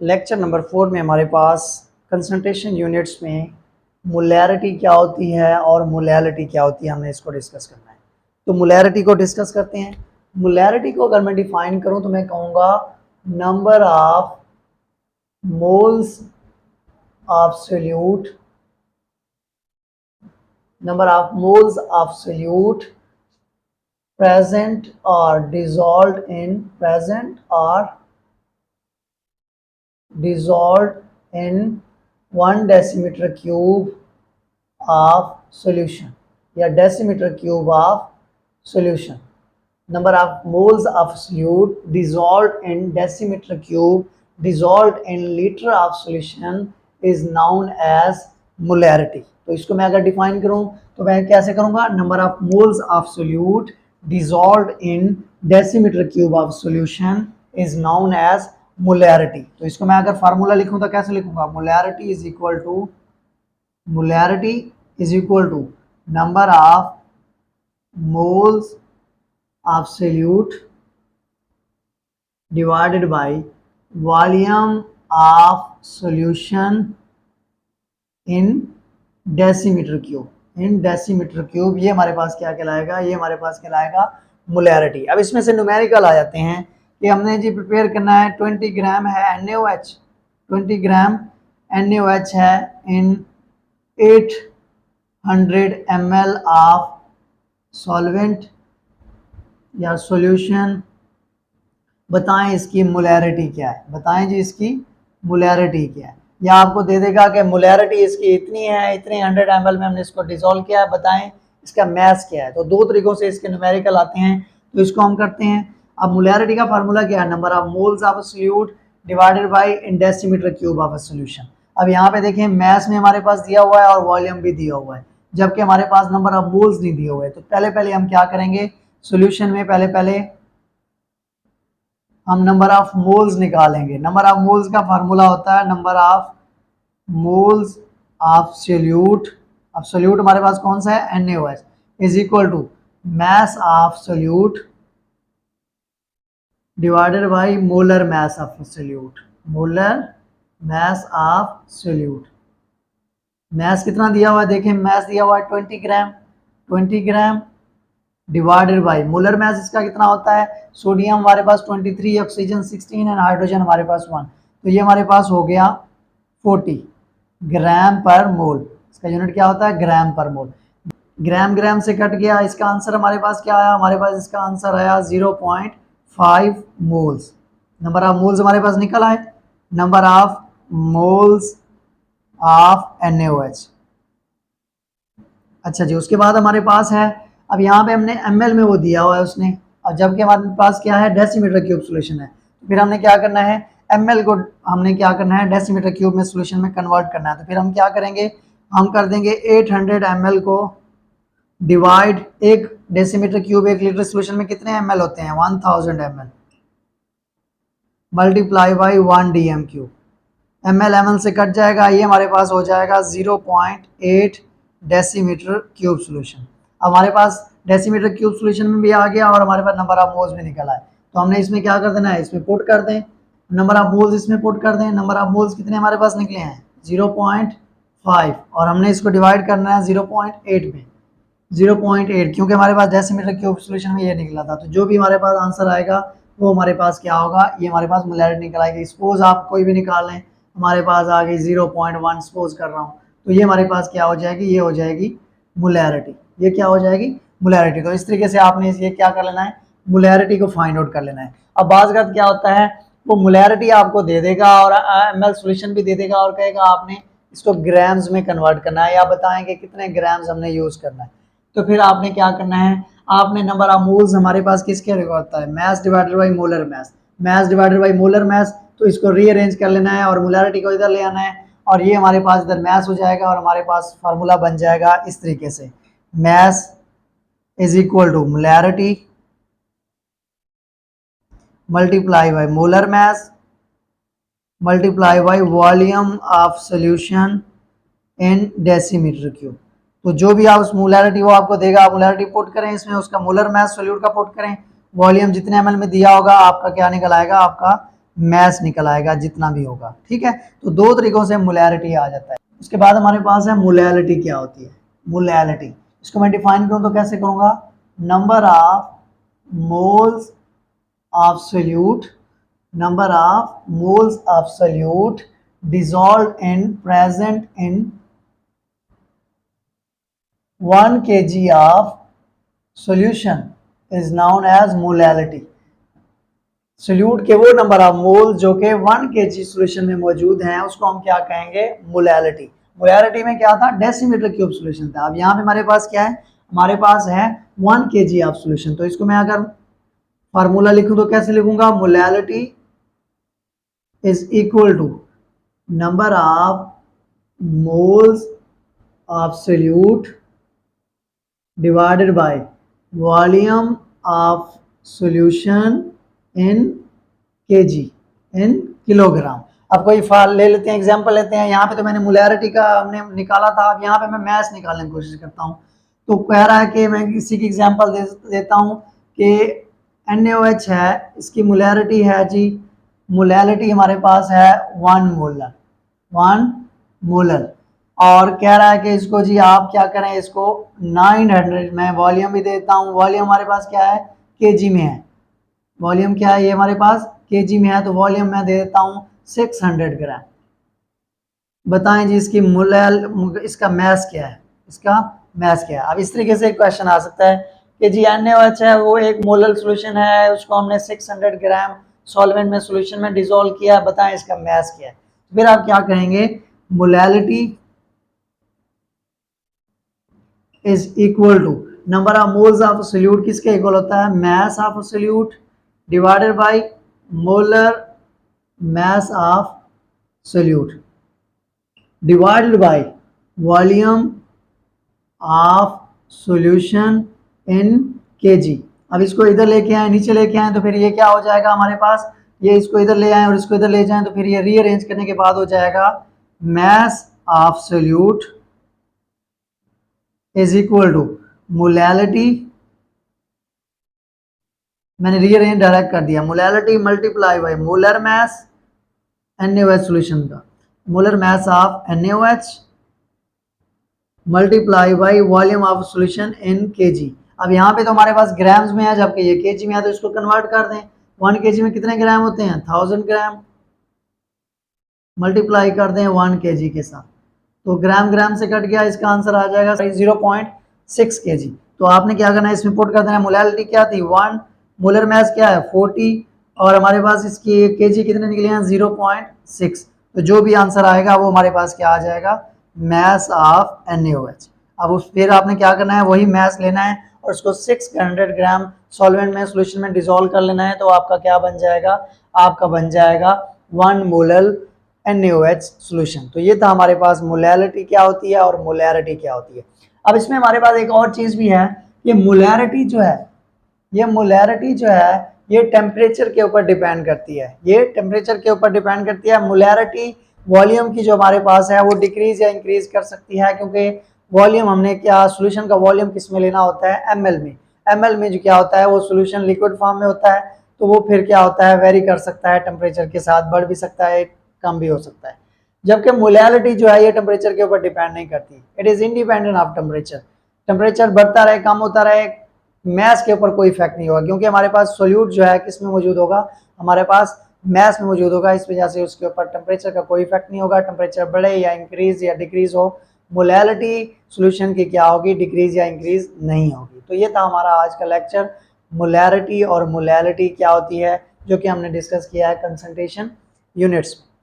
Lecture number 4 में हमारे पास concentration units में मोलैरिटी क्या होती है और मोलैलिटी क्या होती है, हमने इसको डिस्कस करना है। तो मोलैरिटी को डिस्कस करते हैं। मोलैरिटी को अगर मैं डिफाइन करूं तो मैं कहूँगा number of moles of solute, number of moles of solute present or dissolved in one decimeter cube of solution या decimeter cube of solution. Number of moles of solute dissolved in decimeter cube dissolved in liter of solution is known as molarity. तो इसको मैं अगर define करूं तो मैं कैसे करूंगा, number of moles of solute dissolved in decimeter cube of solution is known as molarity. तो इसको मैं अगर फार्मूला लिखूं तो कैसे लिखूंगा, molarity is equal to number of moles of solute divided by volume of solution in decimeter cube. In decimetre cube, ये हमारे पास क्या कहलाएगा, ये हमारे पास कहलाएगा मोलैरिटी। अब इसमें से न्यूमेरिकल आ जाते हैं कि हमने जी प्रिपेयर करना है 20 ग्राम है NaOH, 20 ग्राम NaOH है इन 800 ml ऑफ सॉल्वेंट या सॉल्यूशन। बताएं इसकी मोलैरिटी क्या है, बताएं जी इसकी मोलैरिटी क्या है। या आपको दे देगा कि मोलैरिटी इसकी इतनी है, इतने 100 ml में हमने इसको डिसॉल्व किया है, बताएं इसका मैस क्या है। तो दो तरीकों से इसके न्यूमेरिकल आते हैं, तो इसको हम करते हैं। अब मोलैरिटी का फार्मूला क्या है, number of moles of a solute divided bye in decimetre cube of a solution. अब यहाँ पे देखें मैस में हमारे पास दिया हुआ है और वॉल्यूम भी दिया हुआ है, जबकि हमारे पास नंबर ऑफ मोल्स नहीं दिए हुए। तो पहले हम क्या करेंगे, सोल्यूशन में पहले हम नंबर ऑफ मोल्स निकालेंगे। नंबर ऑफ मोल्स का फार्मूला होता है number of moles of solute. अब सोल्यूट हमारे पास कौन सा है, NaOH, is equal to mass of solute divided by molar mass of solute. Molar mass of solute, mass कितना दिया हुआ है, देखें मैस दिया हुआ है 20 gram divided by molar mess इसका कितना होता है, सोडियम हमारे पास 23, ऑक्सीजन 16 एंड हाइड्रोजन हमारे पास 1, तो ये हमारे पास हो गया 40 ग्राम पर मोल। इसका यूनिट क्या होता है, ग्राम पर मोल। ग्राम से कट गया, इसका आंसर हमारे पास क्या आया, हमारे पास इसका आंसर आया 0.5 मोल्स। नंबर ऑफ मोल्स हमारे पास निकल आए, number of moles of NaOH। अच्छा जी, उसके बाद हमारे पास है, अब यहाँ पे हमने ml में वो दिया हुआ है उसने, और जबकि हमारे पास क्या है, डेसीमीटर क्यूब सोल्यूशन है। तो फिर हमने क्या करना है, ml को हमने क्या करना है, डेसीमीटर क्यूब में सोल्यूशन में कन्वर्ट करना है। तो फिर हम क्या करेंगे, हम कर देंगे 800 ml को डिवाइड, एक डेसीमीटर क्यूब 1 लीटर सोल्यूशन में कितने ml होते हैं, 1000 ml, multiply by 1 dm cube. ml से कट जाएगा, ये हमारे पास हो जाएगा 0.8 डेसीमीटर क्यूब सोल्यूशन। हमारे पास डेसीमीटर क्यूब सोल्यूशन में भी आ गया और हमारे पास नंबर ऑफ मोल्स भी निकल आए। तो हमने इसमें क्या कर देना है, इसमें पुट कर दें, नंबर ऑफ मोल्स इसमें पुट कर दें। नंबर ऑफ मोल्स कितने हमारे पास निकले हैं, 0.5, और हमने इसको डिवाइड करना है 0.8 में, 0.8, क्योंकि हमारे पास डेसीमीटर क्यूब सोल्यूशन में ये निकला था। तो जो भी हमारे पास आंसर आएगा वो हमारे पास क्या होगा, ये हमारे पास मोलैरिटी निकल आएगी। सपोज आप कोई भी निकाल लें, हमारे पास आ गई 0.1, सपोज कर रहा हूँ, तो ये हमारे पास क्या हो जाएगी, ये हो जाएगी मोलैरिटी। ये क्या हो जाएगी, मोलैरिटी। तो इस तरीके से आपने ये क्या कर लेना है, मोलैरिटी को फाइंड आउट कर लेना है। अब बाज़ क्या होता है, वो मोलैरिटी आपको दे देगा और ml सोल्यूशन भी दे देगा और कहेगा आपने इसको ग्राम्स में कन्वर्ट करना है, या बताएंगे कितने ग्राम्स हमने यूज़ करना है। तो फिर आपने क्या करना है, आपने नंबर ऑफ मोल्स हमारे पास किसके होता है, mess divided by molar mass, mess divided by molar mass. तो इसको रीअरेंज कर लेना है और मोलैरिटी को इधर ले आना है, और ये हमारे पास इधर मैस हो जाएगा और हमारे पास फार्मूला बन जाएगा इस तरीके से, mass is equal to molarity multiply by molar mass multiply by volume of solution in decimeter cube। तो जो भी आप उस मोलैरिटी वो आपको देगा, मोलैरिटी पुट करें इसमें, उसका मोलर मैस सोल्यूट का पुट करें, वॉल्यूम जितने ml में दिया होगा आपका क्या निकल आएगा, आपका मैस निकल आएगा जितना भी होगा। ठीक है, तो दो तरीकों से मोलैरिटी आ जाता है। उसके बाद हमारे पास है मोलैलिटी। क्या होती है मोलैलिटी? इसको मैं डिफाइन करूं तो कैसे करूंगा? Number of moles of solute, number of moles of solute dissolved in present in 1 kg of solution is known as molality। Solute के वो नंबर ऑफ मोल जो कि 1 kg सोल्यूशन में मौजूद हैं उसको हम क्या कहेंगे? मोलैलिटी। मोलैलिटी में क्या था? डेसीमीटर क्यूब सोल्यूशन था। अब यहाँ पे हमारे पास क्या है? हमारे पास है 1 kg ऑफ सोल्यूशन। तो इसको मैं अगर फार्मूला लिखूं तो कैसे लिखूंगा? Molality is equal to number of moles of solute divided by volume of solution in kg in kilogram. अब कोई फाल ले लेते हैं, एग्जांपल लेते हैं। यहाँ पे तो मैंने मोलैरिटी का हमने निकाला था, अब यहाँ पे मैं मैस निकालने की कोशिश करता हूँ। तो कह रहा है कि मैं इसी की एग्जांपल देता हूँ कि NaOH है, इसकी मोलैरिटी है जी, मोलैलिटी हमारे पास है 1 मोलर, 1 मोलर। और कह रहा है कि इसको जी आप क्या करें, इसको 900, मैं वॉल्यूम भी देता हूँ। वॉल्यूम हमारे पास क्या है? केजी में है। वॉल्यूम क्या है? ये हमारे पास केजी में है, तो वॉल्यूम मैं दे देता हूँ 600 ग्राम। बताएं जी इसकी इसका मैस क्या है? इसका मैस क्या है? अब इस तरीके से एक क्वेश्चन आ सकता है कि जी NaOH है, वो एक मोलर सोल्यूशन है, उसको हमने 600 ग्राम सॉल्वेंट में सोल्यूशन में डिसॉल्व किया, बताएं इसका मैस क्या है? फिर आप क्या कहेंगे? Molality is equal to number of moles of solute, किसके इक्वल होता है? Mass of solute divided by molar mass of solute divided by volume of solution in KG. अब इसको इधर लेके आए, नीचे लेके आए, तो फिर ये क्या हो जाएगा हमारे पास? ये इसको इधर ले आए और इसको इधर ले जाएं, तो फिर ये रीअरेंज करने के बाद हो जाएगा mass of solute is equal to molality, मैंने रीअरेंज डायरेक्ट कर दिया, molality multiply by molar mass NaOH solution का, molar mass of NaOH multiply by volume of solution in KG. अब यहाँ पे तो हमारे पास ग्राम्स में है, जबकि ये केजी में है, तो इसको कन्वर्ट कर दें। 1 kg में कितने ग्राम होते हैं? 1000 ग्राम। मल्टीप्लाई कर दें 1 kg के साथ, तो ग्राम ग्राम से कट गया, इसका आंसर आ जाएगा 0.6 kg। तो आपने क्या करना है? इसमें पुट कर देना है। मोलैलिटी क्या थी? 1, मोलर मैस क्या है? 40, और हमारे पास इसकी केजी कितने निकले हैं? 0.6। तो जो भी आंसर आएगा वो हमारे पास क्या आ जाएगा? Mass of NaOH। अब उस फिर आपने क्या करना है? वही मैस लेना है और उसको 600 ग्राम सॉल्वेंट में सोल्यूशन में डिसॉल्व कर लेना है, तो आपका क्या बन जाएगा? आपका बन जाएगा 1 मोलर NaOH सोल्यूशन। तो ये था हमारे पास मोलैलिटी क्या होती है और मोलैरिटी क्या होती है। अब इसमें हमारे पास एक और चीज़ भी है, ये मोलैरिटी जो है, ये मोलैरिटी जो है ये टेम्परेचर के ऊपर डिपेंड करती है। ये टेम्परेचर के ऊपर डिपेंड करती है। मोलैरिटी वॉल्यूम की जो हमारे पास है वो डिक्रीज या इंक्रीज कर सकती है, क्योंकि वॉल्यूम हमने क्या, सोल्यूशन का वॉल्यूम किस में लेना होता है? ml में। ml में जो क्या होता है वो सोल्यूशन लिक्विड फॉर्म में होता है, तो वो फिर क्या होता है? वेरी कर सकता है टेम्परेचर के साथ, बढ़ भी सकता है, कम भी हो सकता है। जबकि मोलैलिटी जो है ये टेम्परेचर के ऊपर डिपेंड नहीं करती, it is independent of temperature. Temperature बढ़ता रहे कम होता रहे, मैस के ऊपर कोई इफेक्ट नहीं होगा, क्योंकि हमारे पास सोल्यूट जो है किस में मौजूद होगा? हमारे पास मैस में मौजूद होगा। इस वजह से उसके ऊपर टेम्परेचर का कोई इफेक्ट नहीं होगा। टेम्परेचर बढ़े या इंक्रीज या डिक्रीज हो, मोलैलिटी सोल्यूशन की क्या होगी? डिक्रीज या इंक्रीज नहीं होगी। तो ये था हमारा आज का लेक्चर, मोलैरिटी और मोलैलिटी क्या होती है, जो कि हमने डिस्कस किया है कंसंट्रेशन यूनिट्स में।